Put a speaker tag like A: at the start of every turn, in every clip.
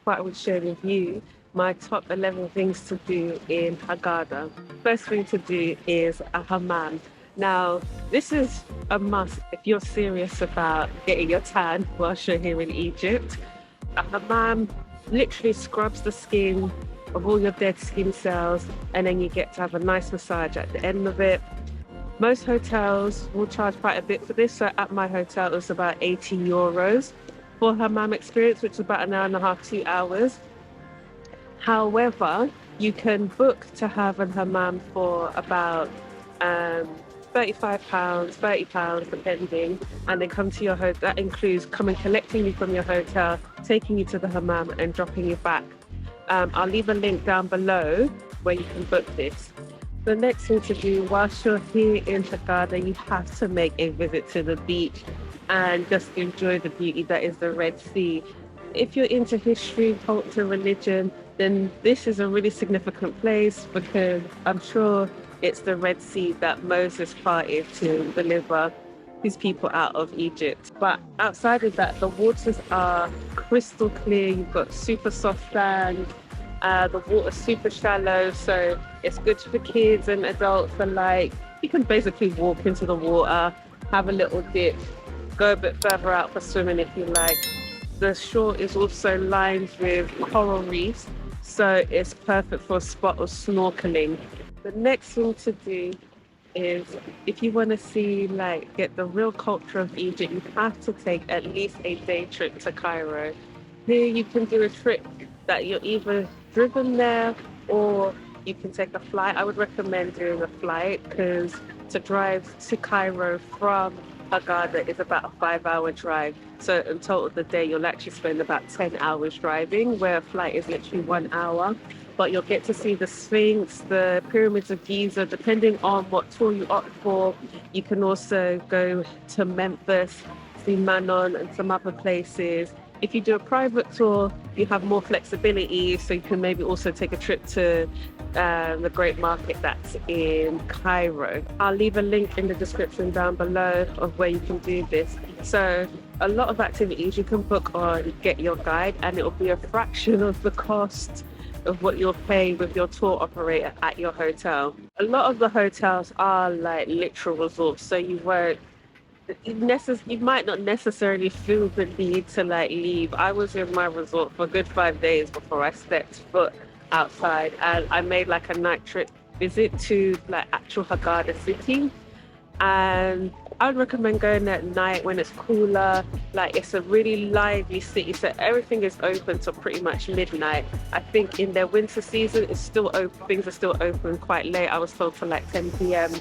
A: thought I would share with you my top 11 things to do in Haggadah. First thing to do is a hammam. Now, this is a must if you're serious about getting your tan whilst you're here in Egypt. A hammam literally scrubs the skin of all your dead skin cells, and then you get to have a nice massage at the end of it. Most hotels will charge quite a bit for this. So at my hotel, it was about €80 for hammam experience, which is about an hour and a half, 2 hours. However, you can book to have a hammam for about £35, £30, depending, and they come to your hotel. That includes coming collecting you from your hotel, taking you to the hammam, and dropping you back. I'll leave a link down below where you can book this. The next thing to do whilst you're here in Haggadah, you have to make a visit to the beach and just enjoy the beauty that is the Red Sea. If you're into history, culture, religion, then this is a really significant place because I'm sure it's the Red Sea that Moses parted to deliver his people out of Egypt. But outside of that, the waters are crystal clear. You've got super soft sand. The water's super shallow, so it's good for kids and adults alike. You can basically walk into the water, have a little dip, go a bit further out for swimming if you like. The shore is also lined with coral reefs, so it's perfect for a spot of snorkeling. The next thing to do is if you want to see, get the real culture of Egypt, you have to take at least a day trip to Cairo. Here you can do a trip that you're either driven there or you can take a flight. I would recommend doing a flight because to drive to Cairo from Haggadah is about a 5-hour drive. So in total the day you'll actually spend about 10 hours driving, where a flight is literally 1 hour. But you'll get to see the Sphinx, the pyramids of Giza, depending on what tour you opt for. You can also go to Memphis, see Manon and some other places. If you do a private tour, you have more flexibility, so you can maybe also take a trip to the Great Market that's in Cairo. I'll leave a link in the description down below of where you can do this. So a lot of activities you can book on Get Your Guide, and it will be a fraction of the cost of what you'll pay with your tour operator at your hotel. A lot of the hotels are like literal resorts, so you might not necessarily feel the need to leave. I was in my resort for a good 5 days before I stepped foot outside, and I made a night trip visit to actual Haggadah city, and I would recommend going at night when it's cooler. It's a really lively city, so everything is open till pretty much midnight. I think in their winter season it's still open, things are still open quite late. I was told till 10 p.m.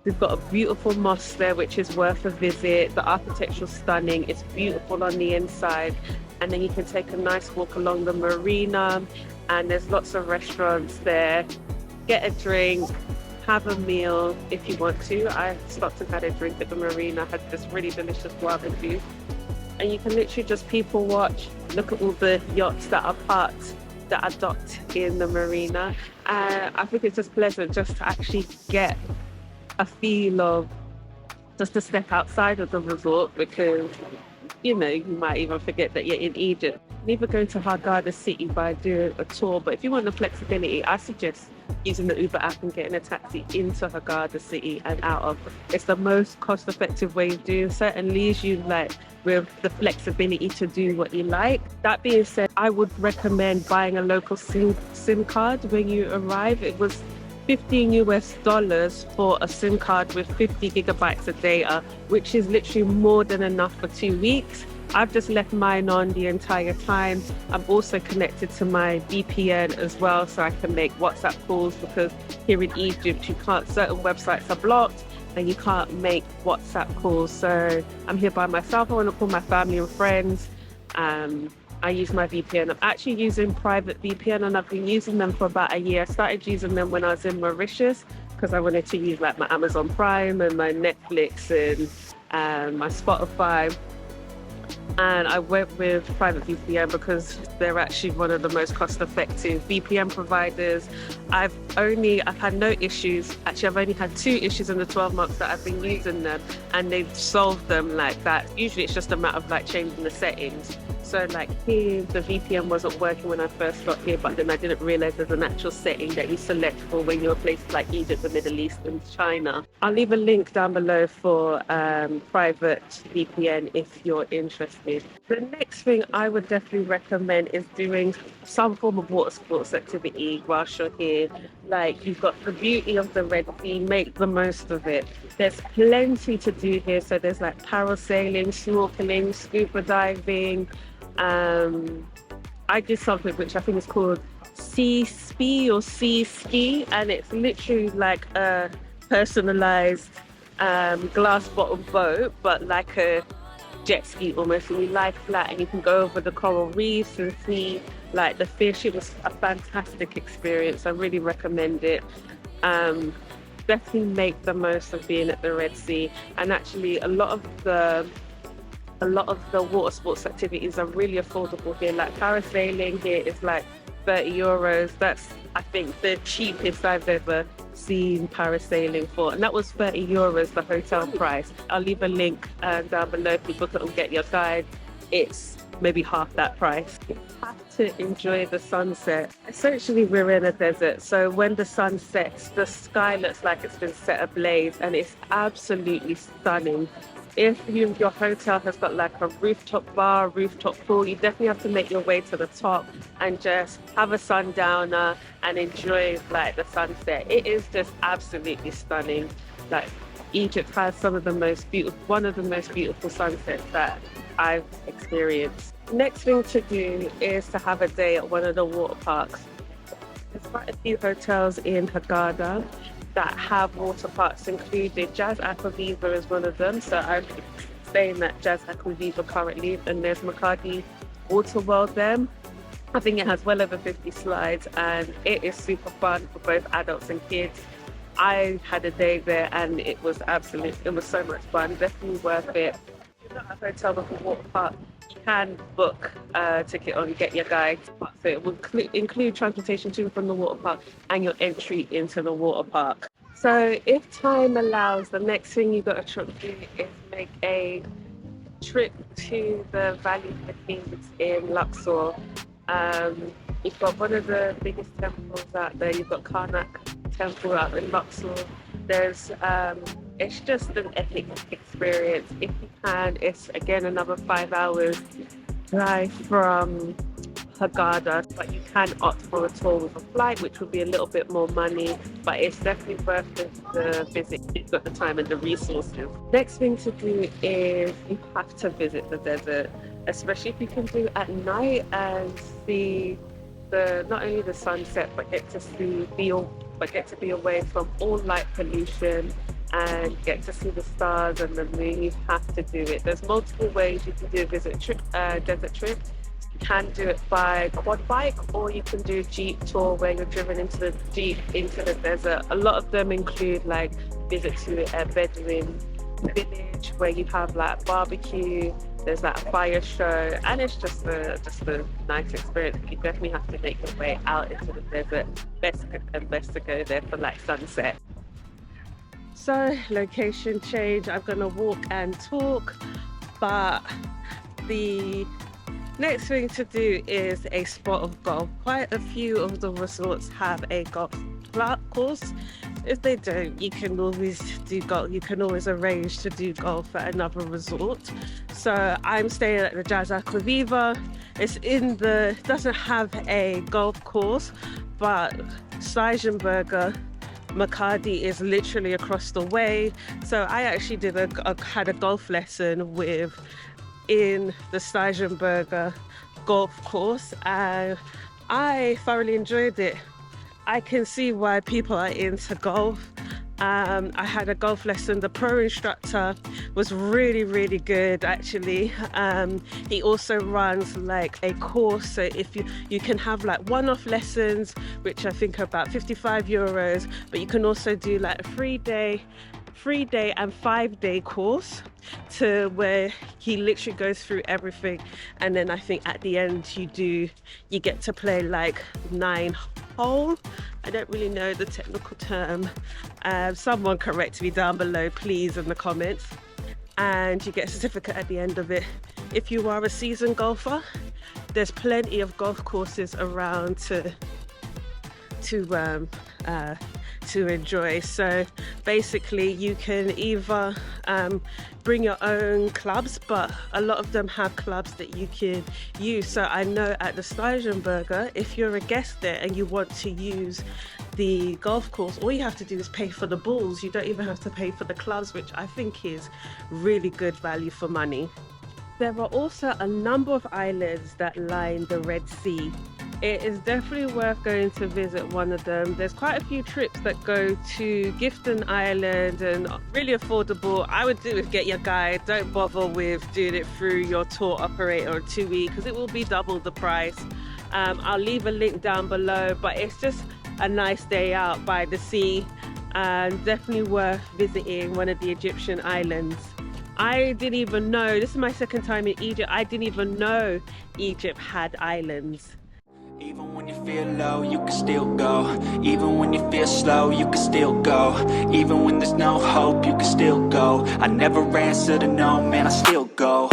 A: We've got a beautiful mosque there, which is worth a visit. The architecture's stunning. It's beautiful on the inside. And then you can take a nice walk along the marina, and there's lots of restaurants there. Get a drink, have a meal if you want to. I stopped and had a drink at the marina, had this really delicious barbecue. And you can literally just people watch, look at all the yachts that are docked in the marina. I think it's just pleasant just to actually get a feel of just to step outside of the resort, because you might even forget that you're in Egypt. You either go to Haggadah city by doing a tour, but if you want the flexibility, I suggest using the Uber app and getting a taxi into Haggadah city and out of. It's the most cost-effective way of doing so and leaves you with the flexibility to do what you like. That being said, I would recommend buying a local SIM card when you arrive. It was $15 for a SIM card with 50 gigabytes of data, which is literally more than enough for 2 weeks. I've just left mine on the entire time. I'm also connected to my VPN as well, so I can make WhatsApp calls, because here in Egypt certain websites are blocked and you can't make WhatsApp calls. So I'm here by myself. I want to call my family and friends. I use my VPN. I'm actually using private VPN, and I've been using them for about a year. I started using them when I was in Mauritius because I wanted to use my Amazon Prime and my Netflix and my Spotify. And I went with private VPN because they're actually one of the most cost-effective VPN providers. I've had no issues. Actually, I've only had 2 issues in the 12 months that I've been using them, and they've solved them like that. Usually it's just a matter of changing the settings. So like here, the VPN wasn't working when I first got here, but then I didn't realize there's an actual setting that you select for when you're places like Egypt, the Middle East and China. I'll leave a link down below for private VPN if you're interested. The next thing I would definitely recommend is doing some form of water sports activity whilst you're here. Like, you've got the beauty of the Red Sea, make the most of it. There's plenty to do here. So there's like parasailing, snorkeling, scuba diving. I did something which I think is called Sea Ski or Sea Ski, and it's literally like a personalized glass bottom boat, but like a jet ski almost, and you lie flat and you can go over the coral reefs and see like the fish. It was a fantastic experience. I really recommend it. Definitely make the most of being at the Red Sea. And actually a lot of the water sports activities are really affordable here. Like parasailing here is like €30. That's, I think, the cheapest I've ever seen parasailing for, and that was €30, the hotel price. I'll leave a link down below if you book it and get your guide. It's maybe half that price. You have to enjoy the sunset. Essentially, we're in a desert, so when the sun sets, the sky looks like it's been set ablaze, and it's absolutely stunning. If your hotel has got like a rooftop bar, rooftop pool, you definitely have to make your way to the top and just have a sundowner and enjoy like the sunset. It is just absolutely stunning. Like, Egypt has one of the most beautiful sunsets that I've experienced. Next thing to do is to have a day at one of the water parks. There's quite a few hotels in Hurghada that have water parks included. Jazz Aquaviva is one of them, so I'm staying at Jazz Aquaviva currently, and there's Makadi Water World there. I think it has well over 50 slides, and it is super fun for both adults and kids. I had a day there and it was so much fun. Definitely worth it. If you're not at a hotel with a water park, you can book a ticket or get your guide. So it will include transportation to and from the water park and your entry into the water park. So if time allows, the next thing you've got to do is make a trip to the Valley of the Kings in Luxor. You've got one of the biggest temples out there. You've got Karnak Temple out in Luxor. There's it's just an epic experience. If you can, it's again another 5 hours drive from Hurghada, but you can opt for a tour with a flight, which would be a little bit more money, but it's definitely worth it to visit if you've got the time and the resources. Next thing to do is you have to visit the desert, especially if you can do it at night and see not only the sunset, but get to be away from all light pollution and get to see the stars and the moon. You have to do it. There's multiple ways you can do a desert trip. You can do it by quad bike, or you can do a jeep tour where you're driven into the jeep into the desert. A lot of them include like visit to a Bedouin village where you have like barbecue. There's that fire show, and it's just a nice experience. You definitely have to make your way out into the desert. Best to go there for like sunset. So location change. I'm gonna walk and talk, but the next thing to do is a spot of golf. Quite a few of the resorts have a golf course. If they don't, you can always do golf. You can always arrange to do golf at another resort. So I'm staying at the Jazz Aquaviva. Doesn't have a golf course, but Schleisenberger Makadi is literally across the way. So I actually had a golf lesson in the Schleisenberger golf course, and I thoroughly enjoyed it. I can see why people are into golf. I had a golf lesson. The pro instructor was really, really good, actually. He also runs like a course, so if you can have like one-off lessons, which I think are about €55, but you can also do like a 3-day and 5-day course to where he literally goes through everything, and then I think at the end you get to play like 9-hole. I don't really know the technical term. Someone correct me down below, please, in the comments. and you get a certificate at the end of it. If you are a seasoned golfer, there's plenty of golf courses around to enjoy. So basically you can either bring your own clubs, but a lot of them have clubs that you can use. So I know at the Steigenberger, if you're a guest there and you want to use the golf course, all you have to do is pay for the balls. You don't even have to pay for the clubs, which I think is really good value for money. There are also a number of islands that line the Red Sea. It is definitely worth going to visit one of them. There's quite a few trips that go to Gifton Island and really affordable. I would do it, get your guide. Don't bother with doing it through your tour operator or TUI because it will be double the price. I'll leave a link down below, but it's just a nice day out by the sea and definitely worth visiting one of the Egyptian islands. I didn't even know, this is my second time in Egypt, I didn't even know Egypt had islands.
B: Even when you feel low, you can still go. Even when you feel slow, you can still go. Even when there's no hope, you can still go. I never answer to no, man, I still go.